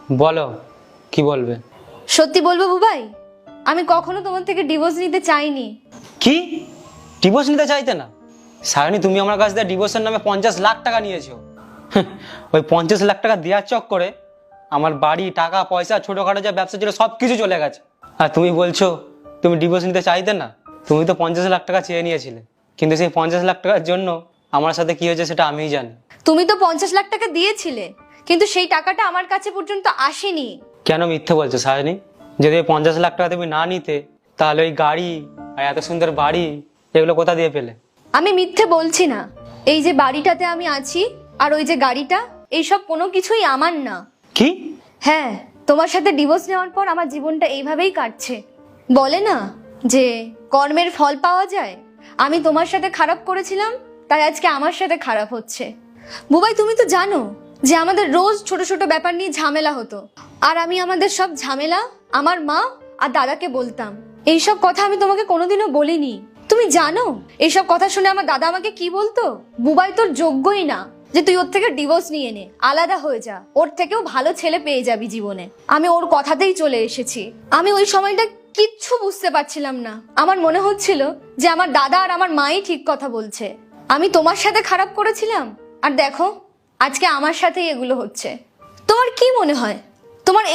বলো, কি বলবে? সত্যি বলবো বুবাই, আমি কখনো তোমার থেকে ডিভোর্স নিতে চাইনি। কি? ডিভোর্স নিতে চাইতে না? সায়নী, তুমি আমার কাছ থেকে ডিভোর্সের নামে 50 লাখ টাকা নিয়েছো। ওই 50 লাখ টাকা দেওয়ার চক্করে আমার বাড়ি, টাকা পয়সা, ছোটখাটো যা ব্যবসা ছিল সব কিছু চলে গেছে। আর তুমি বলছো তুমি ডিভোর্স নিতে চাইতে না? তুমি তো 50 লাখ টাকা চেয়ে নিয়েছিলে, কিন্তু সেই 50 লাখ টাকার জন্য আমার সাথে কি হয়েছে সেটা আমিই জানি। তুমি তো 50 লাখ টাকা দিয়েছিলে, কিন্তু সেই টাকাটা আমার কাছে পর্যন্ত আসেনি। কেন মিথ্যে বলছো সায়নী? যদি ওই 50 লাখ টাকা তুমি না নিতে, তাহলে ওই গাড়ি আর এত সুন্দর বাড়ি এগুলো কোথা দিয়ে পেলে? আমি মিথ্যে বলছি না। এই যে বাড়িটাতে আমি আছি আর ওই যে গাড়িটা, এইসব কোনো কিছুই আমার না। কি? হ্যাঁ, তোমার সাথে ডিভোর্স নেওয়ার পর আমার জীবনটা এইভাবেই কাটছে। বলে না যে কর্মের ফল পাওয়া যায়, আমি তোমার সাথে খারাপ করেছিলাম, তাই আজকে আমার সাথে খারাপ হচ্ছে। বুবাই, তুমি তো জানো যে আমাদের রোজ ছোট ছোট ব্যাপার নিয়ে ঝামেলা হতো, আর আমি আমাদের সব ঝামেলা আমার মা আর দাদাকে বলতাম। এইসব কথা আমি তোমাকে কোনোদিনও বলিনি। তুমি জানো এইসব কথা শুনে আমার দাদা আমাকে কি বলতো? বুবাই, তোর যোগ্যই না যে তুই ওর থেকে ডিভোর্স নিয়ে নে, আলাদা হয়ে যা, ওর থেকেও ভালো ছেলে পেয়ে যাবি জীবনে। আমি ওর কথাতেই চলে এসেছি। আমি ওই সময়টা কিচ্ছু বুঝতে পারছিলাম না। আমার মনে হচ্ছিল যে আমার দাদা আর আমার মাই ঠিক কথা বলছে। আমি তোমার সাথে খারাপ করেছিলাম, আর দেখো আজকে আমার সাথেই এগুলো হচ্ছে। তোমার কি মনে হয় তোমার